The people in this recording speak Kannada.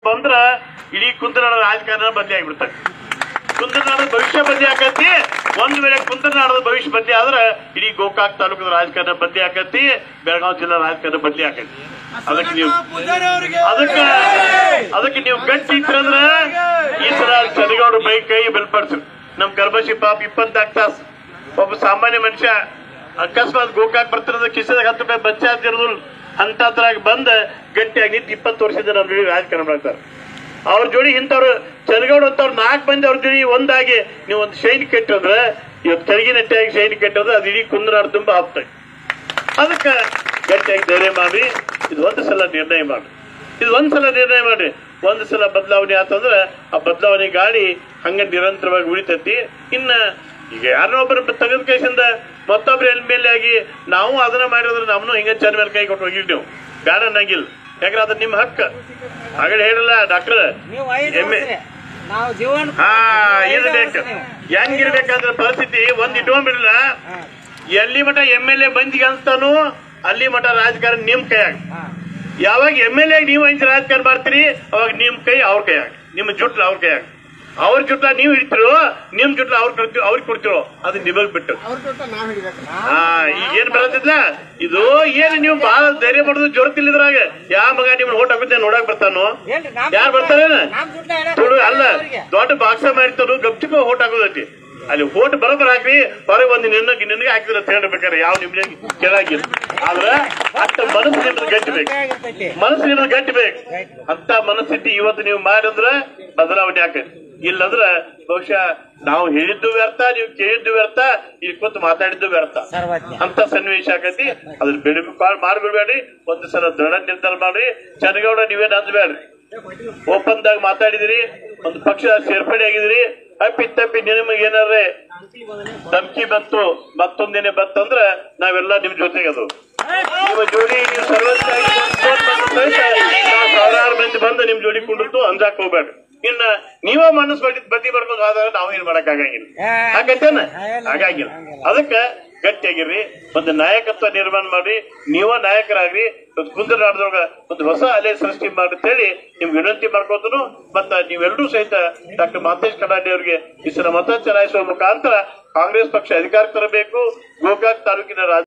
ಬಂದ್ರ ಇಡೀ ಕುಂದನಾಡ ರಾಜಕಾರಣ ಬದಲಿ ಆಗಿಬಿಡ್ತಾರೆ. ಕುಂದನಾಡ ಭವಿಷ್ಯ ಬದಲಿ ಆಕತಿ. ಒಂದ್ ವೇಳೆ ಕುಂದನಾಡದ ಭವಿಷ್ಯ ಬದಲಿ ಆದ್ರೆ ಇಡೀ ಗೋಕಾಕ್ ತಾಲೂಕದ ರಾಜಕಾರಣ ಬದಲಿ ಆಕತಿ, ಬೆಳಗಾವಿ ಜಿಲ್ಲಾ ರಾಜಕಾರಣ ಬದಲಿ ಆಕತಿ. ಅದಕ್ಕೆ ನೀವು ಗಟ್ಟಿ ಇಟ್ಟಂದ್ರ ಈ ತರ ಚಳಿಗೌಡ್ರ ಬೈ ಕೈ ಬೆಲ್ಪಡ್ಸ್ರಿ. ನಮ್ ಗರ್ಭಶಿ ಪಾಪ 24 ತಾಸು ಒಬ್ಬ ಸಾಮಾನ್ಯ ಮನುಷ್ಯ ಅಕಸ್ಮಾತ್ ಗೋಕಾಕ್ ಬರ್ತಿರೋದು ಕಿಸದಾಗ 10 ರೂಪಾಯಿ ಬಚ್ಚಾರ್ಜ್ ಇರೋದು ಅಂತದ್ರಾಗ ಬಂದ ಗಟ್ಟಿಯಾಗಿ 20 ವರ್ಷದಿಂದ ನಮ್ಮ ಜೋಡಿ ರಾಜಕಾರಣ ಮಾಡ್ತಾರೆ. ಅವ್ರ ಜೋಡಿ ಇಂಥವ್ರು ಚಳಿಗೌಡ ಅಂತವ್ರು 4 ಮಂದಿ ಅವ್ರ ಜೋಡಿ ಒಂದಾಗಿ ನೀವು ಒಂದು ಶೈಲಿ ಕೆಟ್ಟಂದ್ರೆ ಇವತ್ತು ಚಳಿಗೆ ನೆಟ್ಟಿಯಾಗಿ ಶೈಲಿ ಕೆಟ್ಟಂದ್ರೆ ಅದು ಇಡೀ ಕುಂದನಾಡ ತುಂಬಾ ಆಗ್ತದೆ. ಅದಕ್ಕೆ ಗಟ್ಟಿಯಾಗಿ ಧೈರ್ಯ ಮಾಡಿ ಇದು ಒಂದು ಸಲ ನಿರ್ಣಯ ಮಾಡಿ, ಒಂದು ಸಲ ಬದಲಾವಣೆ ಆತಂದ್ರೆ ಆ ಬದಲಾವಣೆ ಗಾಡಿ ಹಂಗ ನಿರಂತರವಾಗಿ ಉಳಿತೈತಿ. ಇನ್ನ ಈಗ ಯಾರನ್ನೊಬ್ಬರು ತೆಗೆದ ಕೇಸಿಂದ ಮತ್ತೊಬ್ರು ಎಲ್ ಆಗಿ ನಾವು ಅದನ್ನ ಮಾಡಿದ್ರೆ ನಮ್ಮನ್ನು ಹಿಂಗ ಚಂದ ಮೇಲೆ ಕೈ ಕೊಟ್ಟು ಹೋಗಿಲ್ ನೀವು ಬೇಡ ಅನ್ನಂಗಿಲ್ಲ. ಯಾಕಂದ್ರೆ ಅದು ನಿಮ್ಮ ಹಕ್ಕ. ಹಾಗೆ ಹೇಳಿಲ್ಲ ಡಾಕ್ಟರ್ ಇರ್ಬೇಕು. ಹೆಂಗಿರ್ಬೇಕಂದ್ರೆ ಪರಿಸ್ಥಿತಿ ಒಂದ್ ಇಟ್ಕೊಂಡ್ಬಿಡಲ್ಲ. ಎಲ್ಲಿ ಮಠ MLA ಬಂದಿಗೆ ಅನ್ಸ್ತಾನು ಅಲ್ಲಿ ಮಠ ರಾಜಕಾರಣ ನಿಮ್ ಕೈಯಾಗ. ಯಾವಾಗ MLA ನೀವು ಹಂಚಿ ರಾಜಕಾರಣ ಮಾಡ್ತೀರಿ ಅವಾಗ ನಿಮ್ ಕೈ ಅವ್ರ ಕೈಯಾಗ, ನಿಮ್ಮ ಜುಟ್ಲ ಅವ್ರ ಕೈಯಾಗ. ಅವ್ರ ಜುಟ್ಲ ನೀವು ಹಿಡಿತಿರೋ, ನಿಮ್ ಜುಟ್ಲ ಅವ್ರಿಗೆ ಕೊಡ್ತಿರೋ ಅದು ನಿಮಗ್ ಬಿಟ್ಟು. ಈಗ ಏನ್ ಬರತ್ತಿಲ್ಲ ಇದು ಏನು ನೀವು ಬಹಳ ಧೈರ್ಯ ಮಾಡೋದು ಜೋರ್ತಿಲ್ಲಿದ್ರಾಗ ಯಾವ ಮಗ ನಿಮ್ನ ಓಟ್ ಹಾಕುತ್ತೆ ನೋಡಕ್ ಬರ್ತಾನೋ? ಯಾರು ಬರ್ತಾರೇನ? ಅಲ್ಲ ದೊಡ್ಡ ಬಾಕ್ಸ ಮಾಡಿರ್ತಾನು ಗಪ್ಚಿಪ ಓಟ್ ಹಾಕೋದೈತಿ. ಅಲ್ಲಿ ಓಟ್ ಬರೋಬ್ಬರ ಹಾಕ್ರಿ, ಹೊರಗೆ ಒಂದು ನಿನಗೆ ಹಾಕಿದ್ರೆ ಅಂತ ಹೇಳ್ಬೇಕಾರೆ ಯಾವ ನಿಮ್ಗೆ ಕೇಳಾಗಿಲ್ಲ. ಆದ್ರೆ ಅಷ್ಟ ಮನಸ್ಸು ನಿಮ್ದು ಗಟ್ಟಿಬೇಕು, ಅಂತ ಮನಸ್ಥಿತಿ ಇವತ್ತು ನೀವು ಮಾಡಿದ್ರೆ ಬದಲಾವಣೆ ಆಕೈತಿ. ಇಲ್ಲಂದ್ರ ಬಹುಶಃ ನಾವು ಹೇಳಿದ್ದು ವ್ಯರ್ಥ, ನೀವು ಕೇಳಿದ್ದು ವ್ಯರ್ಥ, ಇಲ್ಲಿ ಕೂತು ಮಾತಾಡಿದ್ದು ವ್ಯರ್ಥ ಅಂತ ಸನ್ನಿವೇಶ ಆಕೈತಿ. ಅದ್ರ ಮಾಡ್ಬಿಡ್ಬೇಡ್ರಿ. ಒಂದು ಸಲ ದೃಢ ನಿರ್ಧಾರ ಮಾಡ್ರಿ. ಚನ್ನಗೌಡ ನೀವೇನ್ ಅಂದ್ಬೇಡ್ರಿ. ಓಪನ್ ದಾಗ ಮಾತಾಡಿದಿರಿ, ಒಂದು ಪಕ್ಷ ಸೇರ್ಪಡೆ ಆಗಿದಿರಿ. ತಪ್ಪಿ ನಿಮಗೆ ಏನಾರೇ ಧಮಕಿ ಬಂತು, ಮತ್ತೊಂದೇನೆ ಬಂತಂದ್ರ ನಾವೆಲ್ಲ ನಿಮ್ ಜೊತೆಗೆ ಅದು ನಿಮ್ಮ ಜೋಡಿ ನೀವು ಸಾವಿರಾರು ಮಂದಿ ಬಂದು ನಿಮ್ ಜೋಡಿ ಕುಂಡಿರ್ತು ಅಂಜಾಕ್ ಹೋಗ್ಬೇಡ್ರಿ. ಇನ್ನ ನೀವ ಮನಸ್ಸು ಬದ್ದಿ ಬರ್ಕೊಂಡು ಆದಾಗ ನಾವು ಏನ್ ಮಾಡಕ್ ಆಗಂಗಿಲ್ಲ. ಹಾಗಾಗಿಲ್ಲ. ಅದಕ್ಕ ಗಟ್ಟಿಯಾಗಿರ್ರಿ, ಒಂದು ನಾಯಕತ್ವ ನಿರ್ಮಾಣ ಮಾಡ್ರಿ, ನೀವ ನಾಯಕರಾಗ್ರಿ. ಕುಂದನಾಡದೊಳಗ ಒಂದು ಹೊಸ ಅಲೆ ಸೃಷ್ಟಿ ಮಾಡಿ ನಿಮ್ಗೆ ವಿನಂತಿ ಮಾಡ್ಕೋತನು. ಮತ್ತ ನೀವೆಲ್ಲರೂ ಸಹಿತ ಡಾಕ್ಟರ್ ಮಹೇಶ್ ಕಡಾಡಿ ಅವರಿಗೆ ಈ ಸಲ ಮತ ಚಲಾಯಿಸುವ ಮುಖಾಂತರ ಕಾಂಗ್ರೆಸ್ ಪಕ್ಷ ಅಧಿಕಾರಕ್ಕೆ ತರಬೇಕು. ಗೋಕಾಕ್ ತಾಲೂಕಿನ